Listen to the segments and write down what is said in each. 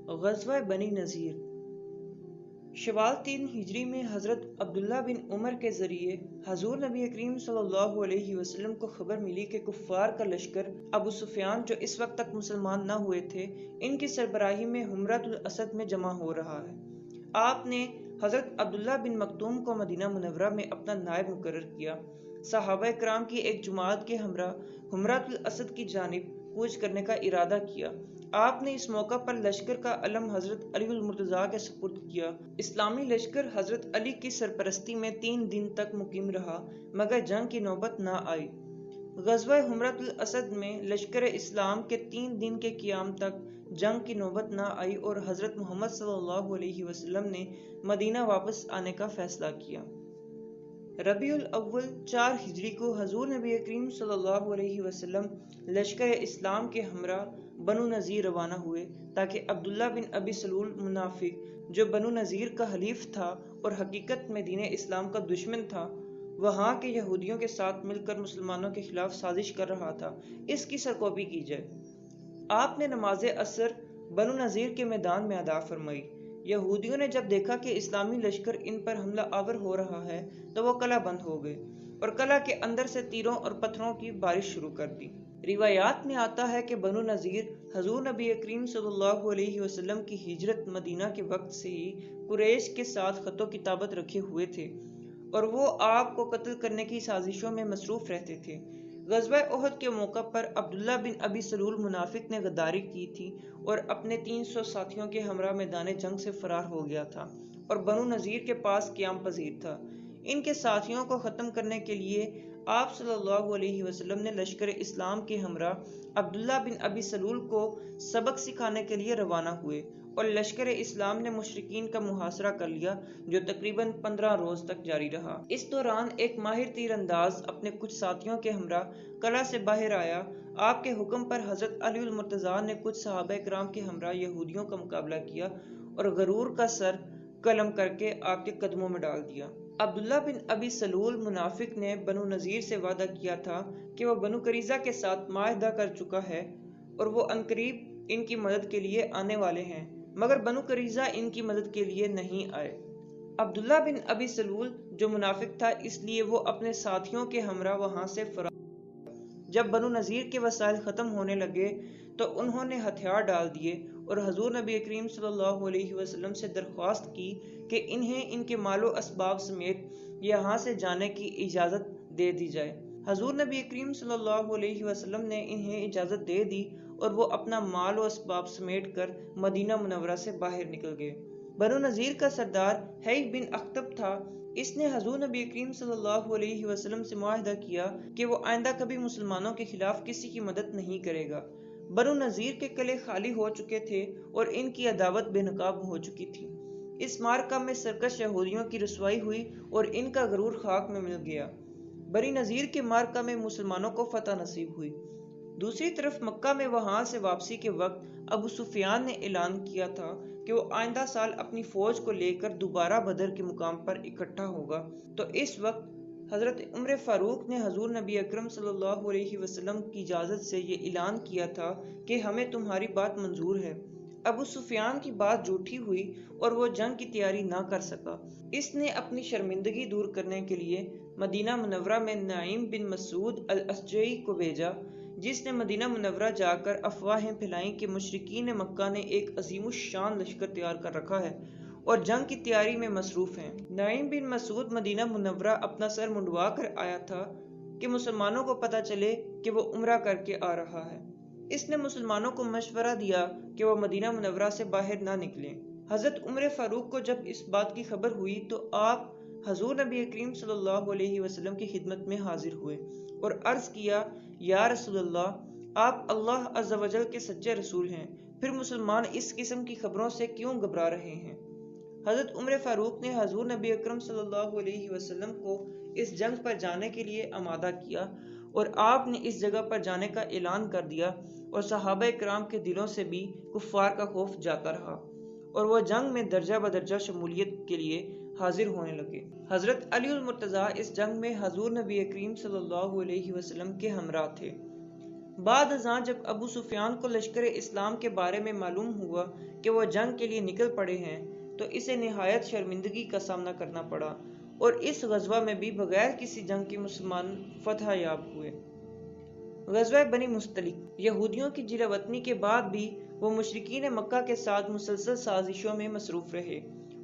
غزوہ بنی نذیر۔ شوال 3 ہجری میں حضرت عبداللہ بن عمر کے ذریعے حضور نبی کریم صلی اللہ علیہ وسلم کو خبر ملی کہ کفار کا لشکر ابو سفیان جو اس وقت تک مسلمان نہ ہوئے تھے، ان کی سربراہی میں حمرۃ الاسد میں جمع ہو رہا ہے۔ آپ نے حضرت عبداللہ بن مکتوم کو مدینہ منورہ میں اپنا نائب مقرر کیا۔ صحابہ کرام کی ایک جماعت کے ہمراہ حمرۃ الاسد کی جانب کوچ کرنے کا ارادہ کیا۔ آپ نے اس موقع پر لشکر کا علم حضرت علی المرتضیٰ کے سپرد کیا۔ اسلامی لشکر حضرت علی کی سرپرستی میں 3 دن تک مقیم رہا، مگر جنگ کی نوبت نہ آئی۔ غزوہ حمرۃ الاسد میں لشکر اسلام کے 3 دن کے قیام تک جنگ کی نوبت نہ آئی اور حضرت محمد صلی اللہ علیہ وسلم نے مدینہ واپس آنے کا فیصلہ کیا۔ ربیع الاول 4 ہجری کو حضور نبی کریم صلی اللہ علیہ وسلم لشکر اسلام کے ہمراہ بنو نذیر روانہ ہوئے تاکہ عبداللہ بن ابی سلول منافق جو بنو نذیر کا حلیف تھا اور حقیقت میں دین اسلام کا دشمن تھا، وہاں کے یہودیوں کے ساتھ مل کر مسلمانوں کے خلاف سازش کر رہا تھا، اس کی سرکوبی کی جائے۔ آپ نے نماز عصر بنو نذیر کے میدان میں ادا فرمائی۔ یہودیوں نے جب دیکھا کہ اسلامی لشکر ان پر حملہ آور ہو رہا ہے تو وہ قلعہ بند ہو گئے اور قلعہ کے اندر سے تیروں اور پتھروں کی بارش شروع کر دی۔ روایات میں آتا ہے کہ بنو نذیر حضور نبی کریم صلی اللہ علیہ وسلم کی ہجرت مدینہ کے وقت سے ہی قریش کے ساتھ خط و کتابت رکھے ہوئے تھے اور وہ آپ کو قتل کرنے کی سازشوں میں مصروف رہتے تھے۔ غزوہ احد کے موقع پر عبداللہ بن ابی سلول منافق نے غداری کی تھی اور اپنے 300 ساتھیوں کے ہمراہ میدان جنگ سے فرار ہو گیا تھا اور بنو نذیر کے پاس قیام پذیر تھا۔ ان کے ساتھیوں کو ختم کرنے کے لیے آپ صلی اللہ علیہ وسلم نے لشکر اسلام کے ہمراہ عبداللہ بن ابی سلول کو سبق سکھانے کے لیے روانہ ہوئے اور لشکر اسلام نے مشرکین کا محاصرہ کر لیا جو تقریباً 15 روز تک جاری رہا۔ اس دوران ایک ماہر تیر انداز اپنے کچھ ساتھیوں کے ہمراہ قلعہ سے باہر آیا۔ آپ کے حکم پر حضرت علی المرتضیٰ نے کچھ صحابہ کرام کے ہمراہ یہودیوں کا مقابلہ کیا اور غرور کا سر قلم کر کے آپ کے قدموں میں ڈال دیا۔ عبداللہ بن ابی سلول منافق نے بنو نذیر سے وعدہ کیا تھا کہ وہ بنو قریظہ کے ساتھ معاہدہ کر چکا ہے اور وہ عنقریب ان کی مدد کے لیے آنے والے ہیں، مگر بنو قریظہ ان کی مدد کے لیے نہیں آئے۔ عبداللہ بن ابی سلول جو منافق تھا، اس لیے وہ اپنے ساتھیوں کے ہمراہ وہاں سے فرار۔ جب بنو نذیر کے وسائل ختم ہونے لگے تو انہوں نے ہتھیار ڈال دیے اور حضور نبی کریم صلی اللہ علیہ وسلم سے درخواست کی کہ انہیں ان کے مال و اسباب سمیت یہاں سے جانے کی اجازت دے دی جائے۔ حضور نبی کریم صلی اللہ علیہ وسلم نے انہیں اجازت دے دی اور وہ اپنا مال و اسباب سمیٹ کر مدینہ منورہ سے باہر نکل گئے۔ بنو نذیر کا سردار حی بن اخطب تھا۔ اس نے حضور نبی کریم صلی اللہ علیہ وسلم سے معاہدہ کیا کہ وہ آئندہ کبھی مسلمانوں کے خلاف کسی کی مدد نہیں کرے گا۔ بنو نذیر کے قلعے خالی ہو چکے تھے اور ان کی عداوت بے نقاب ہو چکی تھی۔ اس معرکہ میں سرکش یہودیوں کی رسوائی ہوئی اور ان کا غرور خاک میں مل گیا۔ بنی نذیر کے معرکہ میں مسلمانوں کو فتح نصیب ہوئی۔ دوسری طرف مکہ میں وہاں سے واپسی کے وقت ابو سفیان نے اعلان کیا تھا کہ وہ آئندہ سال اپنی فوج کو لے کر دوبارہ بدر کے مقام پر اکٹھا ہوگا، تو اس وقت حضرت عمر فاروق نے حضور نبی اکرم صلی اللہ علیہ وسلم کی اجازت سے یہ اعلان کیا تھا کہ ہمیں تمہاری بات منظور ہے۔ ابو سفیان کی بات جھوٹی ہوئی اور وہ جنگ کی تیاری نہ کر سکا۔ اس نے اپنی شرمندگی دور کرنے کے لیے مدینہ منورہ میں نعیم بن مسعود الاشجعی کو بھیجا، جس نے مدینہ منورہ جا کر افواہیں پھیلائیں کہ مشرکین مکہ نے ایک عظیم الشان لشکر تیار کر رکھا ہے اور جنگ کی تیاری میں مصروف ہیں۔ نعیم بن مسعود مدینہ منورہ اپنا سر منڈوا کر آیا تھا کہ مسلمانوں کو پتہ چلے کہ وہ عمرہ کر کے آ رہا ہے۔ اس نے مسلمانوں کو مشورہ دیا کہ وہ مدینہ منورہ سے باہر نہ نکلیں۔ حضرت عمر فاروق کو جب اس بات کی خبر ہوئی تو آپ حضور نبی کریم صلی اللہ علیہ وسلم کی خدمت میں حاضر ہوئے اور عرض کیا، یا رسول اللہ، آپ اللہ عز و جل کے سچے رسول ہیں، پھر مسلمان اس قسم کی خبروں سے کیوں گھبرا رہے ہیں؟ حضرت عمر فاروق نے حضور نبی اکرم صلی اللہ علیہ وسلم کو اس جنگ پر جانے کے لیے آمادہ کیا اور آپ نے اس جگہ پر جانے کا اعلان کر دیا اور صحابہ کرام کے دلوں سے بھی کفار کا خوف جاتا رہا اور وہ جنگ میں درجہ بدرجہ شمولیت کے لیے حاضر ہونے لگے۔ حضرت علی المرتضیٰ اس جنگ میں حضور نبی کریم صلی اللہ علیہ وسلم کے ہمراہ تھے۔ بعد ازاں جب ابو سفیان کو لشکر اسلام کے بارے میں معلوم ہوا کہ وہ جنگ کے لیے نکل پڑے ہیں تو اسے نہایت شرمندگی کا سامنا کرنا پڑا اور اس غزوہ میں بھی بغیر کسی جنگ کے مسلمان فتح یاب ہوئے۔ غزوہ بنی مستلق۔ یہودیوں کی جلا وطنی کے بعد بھی وہ مشرکین مکہ کے ساتھ مسلسل سازشوں میں مصروف رہے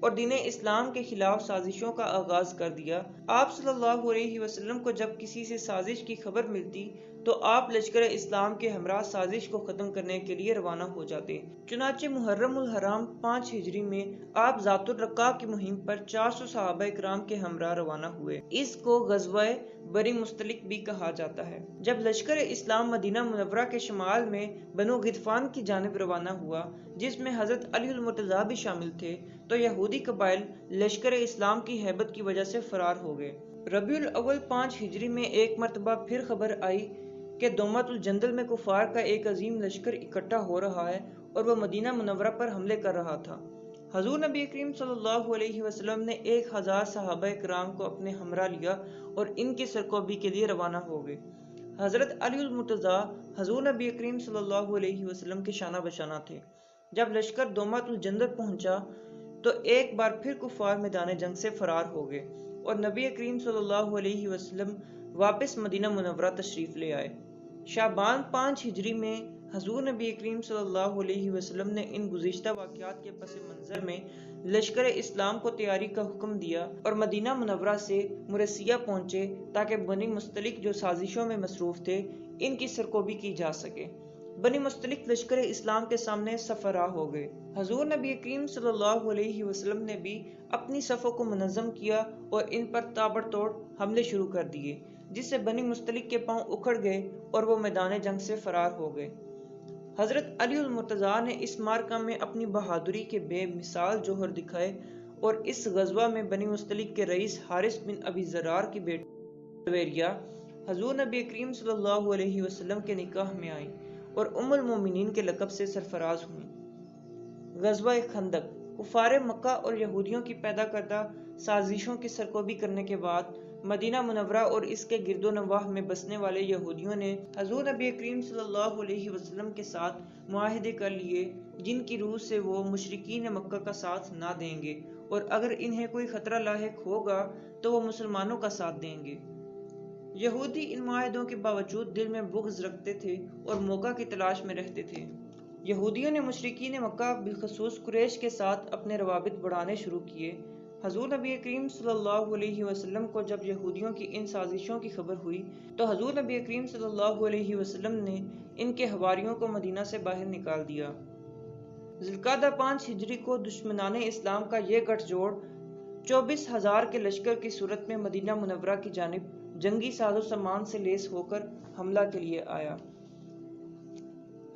اور دین اسلام کے خلاف سازشوں کا آغاز کر دیا۔ آپ صلی اللہ علیہ وسلم کو جب کسی سے سازش کی خبر ملتی تو آپ لشکر اسلام کے ہمراہ سازش کو ختم کرنے کے لیے روانہ ہو جاتے۔ چنانچہ محرم الحرام 5 ہجری میں آپ ذات الرقاع کی مہم پر 400 صحابہ کرام کے ہمراہ روانہ ہوئے۔ اس کو غزوہ بنی مستلق بھی کہا جاتا ہے۔ جب لشکر اسلام مدینہ منورہ کے شمال میں بنو غطفان کی جانب روانہ ہوا، جس میں حضرت علی المرتضیٰ بھی شامل تھے، تو یہودی قبائل لشکر اسلام کی ہیبت کی وجہ سے فرار ہو گئے۔ ربیع الاول 5 ہجری میں ایک مرتبہ پھر خبر آئی کہ دومت الجندل میں کفار کا ایک عظیم لشکر اکٹھا ہو رہا ہے اور وہ مدینہ منورہ پر حملے کر رہا تھا۔ حضور نبی کریم صلی اللہ علیہ وسلم نے 1000 صحابہ کرام کو اپنے ہمراہ لیا اور ان کی سرکوبی کے لیے روانہ ہو گئے۔ حضرت علی المرتضیٰ حضور نبی کریم صلی اللہ علیہ وسلم کے شانہ بشانہ تھے۔ جب لشکر دومت الجندل پہنچا تو ایک بار پھر کفار میدان جنگ سے فرار ہو گئے اور نبی کریم صلی اللہ علیہ وسلم واپس مدینہ منورہ تشریف لے آئے۔ شعبان 5 ہجری میں حضور نبی کریم صلی اللہ علیہ وسلم نے ان گزشتہ واقعات کے پس منظر میں لشکر اسلام کو تیاری کا حکم دیا اور مدینہ منورہ سے مرثیہ پہنچے تاکہ بنی مستلق جو سازشوں میں مصروف تھے ان کی سرکوبی کی جا سکے۔ بنی مستلق لشکر اسلام کے سامنے صفراء ہو گئے۔ حضور نبی کریم صلی اللہ علیہ وسلم نے بھی اپنی صفوں کو منظم کیا اور ان پر تابڑ توڑ حملے شروع کر دیے، جس سے بنی مستلق کے پاؤں اکھڑ گئے اور وہ میدان جنگ سے فرار ہو گئے۔ حضرت علی المرتضیٰ نے اس معرکہ میں اپنی بہادری کے بے مثال جوہر دکھائے اور اس غزوہ میں بنی مستلق کے رئیس حارث بن ابی ذرار کی بیٹی جویریہ حضور نبی کریم صلی اللہ علیہ وسلم کے نکاح میں آئیں اور ام المومنین کے لقب سے سرفراز ہوئیں۔ غزوہ خندق۔ کفار مکہ اور یہودیوں کی پیدا کردہ سازشوں کی سرکوبی کرنے کے بعد مدینہ منورہ اور اس کے گرد و نواح میں بسنے والے یہودیوں نے حضور نبی کریم صلی اللہ علیہ وسلم کے ساتھ معاہدے کر لیے جن کی روح سے وہ مشرکین مکہ کا ساتھ نہ دیں گے اور اگر انہیں کوئی خطرہ لاحق ہوگا تو وہ مسلمانوں کا ساتھ دیں گے۔ یہودی ان معاہدوں کے باوجود دل میں بغض رکھتے تھے اور موقع کی تلاش میں رہتے تھے۔ یہودیوں نے مشرکین مکہ بالخصوص قریش کے ساتھ اپنے روابط بڑھانے شروع کیے۔ حضور نبی کریم صلی اللہ علیہ وسلم کو جب یہودیوں کی ان سازشوں کی خبر ہوئی تو حضور نبی کریم صلی اللہ علیہ وسلم نے ان کے حواریوں کو مدینہ سے باہر نکال دیا۔ ذوالقعدہ 5 ہجری کو دشمنان اسلام کا یہ گٹھ جوڑ 24,000 کے لشکر کی صورت میں مدینہ منورہ کی جانب جنگی ساز و سامان سے لیس ہو کر حملہ کے لیے آیا۔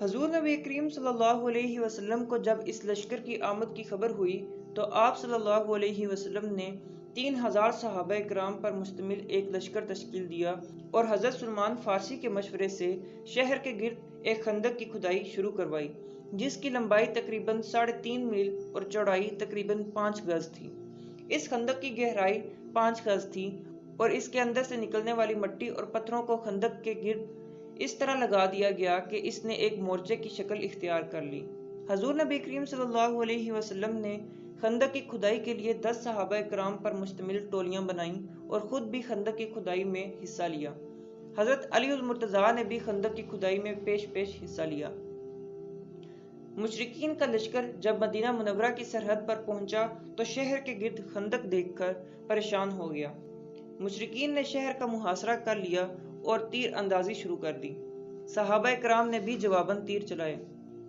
حضور نبی کریم صلی اللہ علیہ وسلم کو جب اس لشکر کی آمد کی خبر ہوئی تو آپ صلی اللہ علیہ وسلم نے 3000 صحابہ کرام پر مشتمل ایک لشکر تشکیل دیا اور حضرت سلمان فارسی کے مشورے سے شہر کے گرد ایک خندق کی کھدائی شروع کروائی جس کی لمبائی تقریباً 3.5 میل اور چوڑائی تقریباً 5 گز تھی۔ اس خندق کی گہرائی 5 گز تھی اور اس کے اندر سے نکلنے والی مٹی اور پتھروں کو خندق کے گرد اس طرح لگا دیا گیا کہ اس نے ایک مورچے کی شکل اختیار کر لی۔ حضور نبی کریم صلی اللہ علیہ وسلم نے خندق کی کھدائی کے لیے 10 صحابہ کرام پر مشتمل ٹولیاں بنائیں اور خود بھی خندق کی کھدائی میں حصہ لیا۔ حضرت علی المرتضیٰ نے بھی خندق کی کھدائی میں پیش حصہ لیا۔ مشرکین کا لشکر جب مدینہ منورہ کی سرحد پر پہنچا تو شہر کے گرد خندق دیکھ کر پریشان ہو گیا۔ مشرکین نے شہر کا محاصرہ کر لیا اور تیر اندازی شروع کر دی۔ صحابہ کرام نے بھی جواباً تیر چلائے۔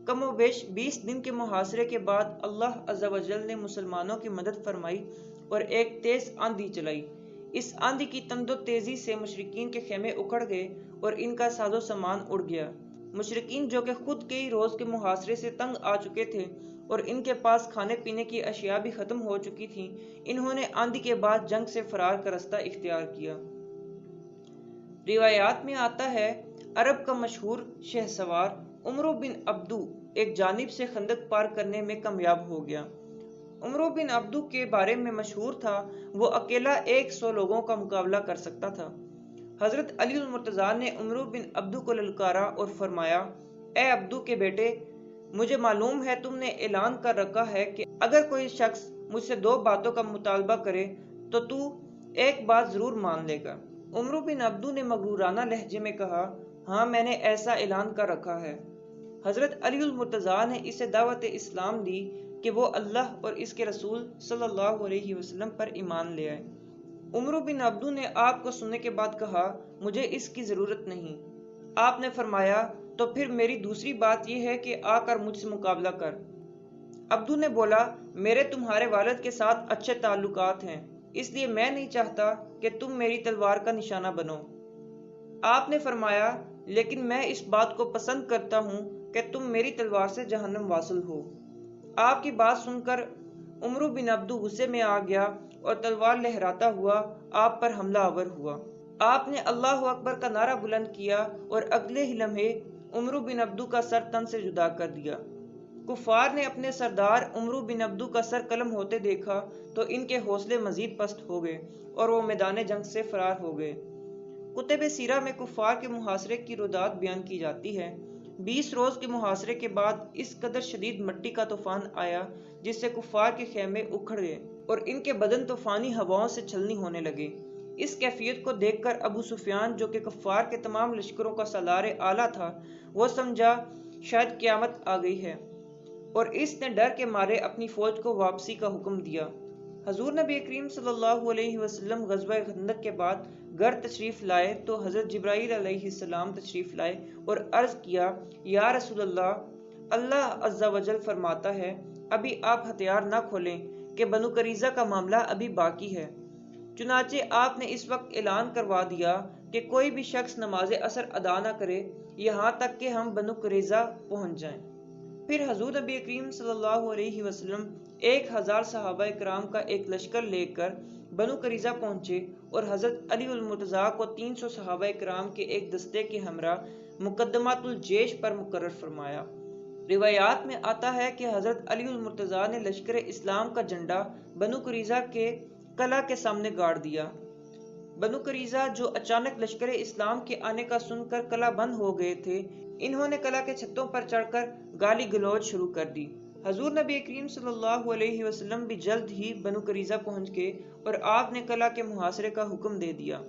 کم و بیش 20 دن کے محاصرے کے بعد اللہ عز و جل نے مسلمانوں کی مدد فرمائی اور ایک تیز آندھی چلائی۔ اس آندھی کی تند و تیزی سے مشرکین کے خیمے اکھڑ گئے اور ان کا ساز و سامان اڑ گیا۔ مشرکین جو کہ خود کئی روز کے محاصرے سے تنگ آ چکے تھے اور ان کے پاس کھانے پینے کی اشیاء بھی ختم ہو چکی تھیں، انہوں نے آندھی کے بعد جنگ سے فرار کا رستہ اختیار کیا۔ روایات میں آتا ہے عرب کا مشہور شہسوار عمرو بن عبدو ایک جانب سے خندق پار کرنے میں کامیاب ہو گیا۔ عمرو بن عبدو کے بارے میں مشہور تھا وہ اکیلا 100 لوگوں کا مقابلہ کر سکتا تھا۔ حضرت علی المرتضیٰ نے عمرو بن عبدو کو للکارا اور فرمایا، اے عبدو کے بیٹے، مجھے معلوم ہے تم نے اعلان کر رکھا ہے کہ اگر کوئی شخص مجھ سے 2 باتوں کا مطالبہ کرے تو ایک بات ضرور مان لے گا۔ عمرو بن عبدو نے مغرورانہ لہجے میں کہا، ہاں میں نے ایسا اعلان کر رکھا ہے۔ حضرت علی المرتضیٰ نے اسے دعوت اسلام دی کہ وہ اللہ اور اس کے رسول صلی اللہ علیہ وسلم پر ایمان لے آئے۔ عمرو بن عبدو نے آپ کو سننے کے بعد کہا، مجھے اس کی ضرورت نہیں۔ آپ نے فرمایا، تو پھر میری دوسری بات یہ ہے کہ آ کر مجھ سے مقابلہ کر۔ عبدو نے بولا، میرے تمہارے والد کے ساتھ اچھے تعلقات ہیں، اس لیے میں نہیں چاہتا کہ تم میری تلوار کا نشانہ بنو۔ آپ نے فرمایا، لیکن میں اس بات کو پسند کرتا ہوں کہ تم میری تلوار سے جہنم واصل ہو۔ آپ کی بات سن کر عمرو بن عبدو غصے میں آ گیا اور تلوار لہراتا ہوا آپ پر حملہ آور ہوا۔ آپ نے اللہ اکبر کا نعرہ بلند کیا اور اگلے ہی لمحے عمرو بن عبدو کا سر تن سے جدا کر دیا۔ کفار نے اپنے سردار عمرو بن عبدو کا سر قلم ہوتے دیکھا تو ان کے حوصلے مزید پست ہو گئے اور وہ میدان جنگ سے فرار ہو گئے۔ کتب سیرہ میں کفار کے محاصرے کی رودات بیان کی جاتی ہے۔ 20 روز کے محاصرے کے بعد اس قدر شدید مٹی کا طوفان آیا جس سے کفار کے خیمے اکھڑ گئے اور ان کے بدن طوفانی ہواؤں سے چھلنی ہونے لگے۔ اس کیفیت کو دیکھ کر ابو سفیان، جو کہ کفار کے تمام لشکروں کا سالار اعلیٰ تھا، وہ سمجھا شاید قیامت آ گئی ہے اور اس نے ڈر کے مارے اپنی فوج کو واپسی کا حکم دیا۔ حضور نبی کریم صلی اللہ علیہ وسلم غزوہ خندق کے بعد گھر تشریف لائے تو حضرت جبرائیل علیہ السلام تشریف لائے اور عرض کیا، یا رسول اللہ عز و جل فرماتا ہے ابھی آپ ہتھیار نہ کھولیں کہ بنو قریظہ کا معاملہ ابھی باقی ہے۔ چنانچہ آپ نے اس وقت اعلان کروا دیا کہ کوئی بھی شخص نماز عصر ادا نہ کرے یہاں تک کہ ہم بنو قریظہ پہنچ جائیں۔ پھر حضور نبی کریم صلی اللہ علیہ وسلم 1000 صحابہ کرام کا ایک لشکر لے کر بنو قریظہ پہنچے اور حضرت علی المرتضیٰ کو 300 صحابہ کرام کے ایک دستے کے ہمراہ مقدمات الجیش پر مقرر فرمایا۔ روایات میں آتا ہے کہ حضرت علی المرتضیٰ نے لشکر اسلام کا جھنڈا بنو قریظہ کے قلعہ کے سامنے گاڑ دیا۔ بنو قریظہ جو اچانک لشکر اسلام کے آنے کا سن کر قلعہ بند ہو گئے تھے، انہوں نے قلعہ کے چھتوں پر چڑھ کر گالی گلوچ شروع کر دی۔ حضور نبی کریم صلی اللہ علیہ وسلم بھی جلد ہی بنو قریظہ پہنچ گئے اور آپ نے قلعہ کے محاصرے کا حکم دے دیا۔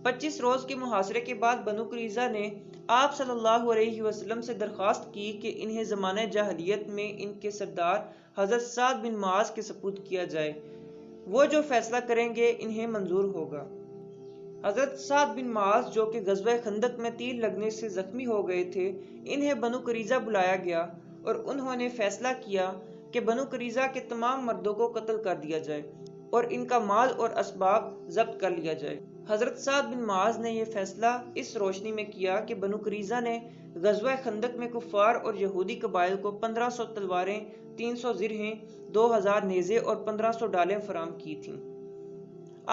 25 روز کے محاصرے کے بعد بنو قریظہ نے آپ صلی اللہ علیہ وسلم سے درخواست کی کہ انہیں زمانہ جاہلیت میں ان کے سردار حضرت سعد بن معاذ کے سپرد کیا جائے، وہ جو فیصلہ کریں گے انہیں منظور ہوگا۔ حضرت سعد بن معاذ جو کہ غزوہ خندق میں تیر لگنے سے زخمی ہو گئے تھے، انہیں بنو قریظہ بلایا گیا اور انہوں نے فیصلہ کیا کہ بنو قریظہ کے تمام مردوں کو قتل کر دیا جائے اور ان کا مال اور اسباب ضبط کر لیا جائے۔ حضرت سعد بن معاذ نے یہ فیصلہ اس روشنی میں کیا کہ بنو قریظہ نے غزوہ خندق میں کفار اور یہودی قبائل کو 1500 تلواریں، 300 زرہیں، 2000 نیزے اور 1500 ڈالیں فراہم کی تھیں۔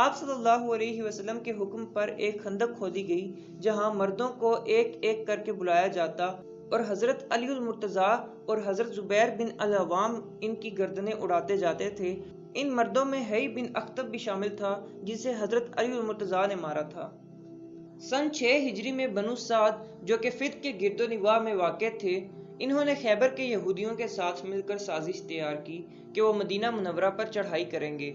آپ صلی اللہ علیہ وسلم کے حکم پر ایک خندق کھودی گئی جہاں مردوں کو ایک ایک کر کے بلایا جاتا اور حضرت علی المرتضیٰ اور حضرت زبیر بن العوام ان کی گردنیں اڑاتے جاتے تھے۔ ان مردوں میں حی بن اخطب بھی شامل تھا جسے حضرت علی المرتضیٰ نے مارا تھا۔ سن 6 ہجری میں بنو سعد جو کہ فت کے گرد و نواح میں واقع تھے، انہوں نے خیبر کے یہودیوں کے ساتھ مل کر سازش تیار کی کہ وہ مدینہ منورہ پر چڑھائی کریں گے۔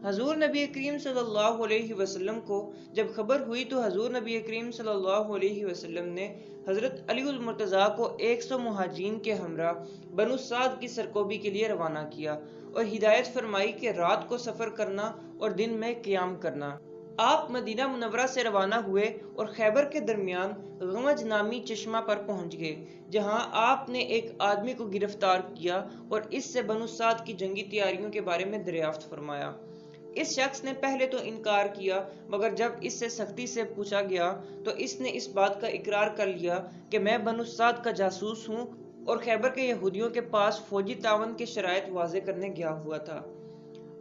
حضور نبی کریم صلی اللہ علیہ وسلم کو جب خبر ہوئی تو حضور نبی کریم صلی اللہ علیہ وسلم نے حضرت علی المرتضیٰ کو 100 مہاجرین کے ہمراہ بنو سعد کی سرکوبی کے لیے روانہ کیا اور ہدایت فرمائی کہ رات کو سفر کرنا اور دن میں قیام کرنا۔ آپ مدینہ منورہ سے روانہ ہوئے اور خیبر کے درمیان غمج نامی چشمہ پر پہنچ گئے جہاں آپ نے ایک آدمی کو گرفتار کیا اور اس سے بنو سعد کی جنگی تیاریوں کے بارے میں دریافت فرمایا۔ اس شخص نے پہلے تو انکار کیا مگر جب اس سے سختی سے پوچھا گیا تو اس نے اس بات کا اقرار کر لیا کہ میں بنو سعد کا جاسوس ہوں اور خیبر کے یہودیوں کے پاس فوجی تعاون کے شرائط واضح کرنے گیا ہوا تھا۔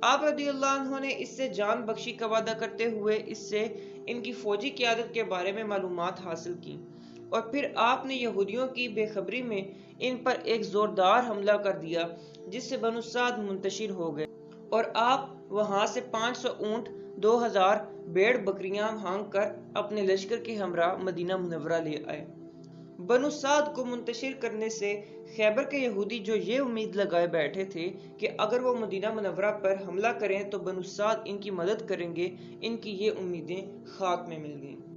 آپ رضی اللہ عنہ نے اس سے جان بخشی کا وعدہ کرتے ہوئے اس سے ان کی فوجی قیادت کے بارے میں معلومات حاصل کی اور پھر آپ نے یہودیوں کی بے خبری میں ان پر ایک زوردار حملہ کر دیا جس سے بنو سعد منتشر ہو گئے اور آپ وہاں سے 500 اونٹ 2000 بیڑ بکریاں ہانک کر اپنے لشکر کے ہمراہ مدینہ منورہ لے آئے۔ بنو سعد کو منتشر کرنے سے خیبر کے یہودی جو یہ امید لگائے بیٹھے تھے کہ اگر وہ مدینہ منورہ پر حملہ کریں تو بنو سعد ان کی مدد کریں گے، ان کی یہ امیدیں خاک میں مل گئیں۔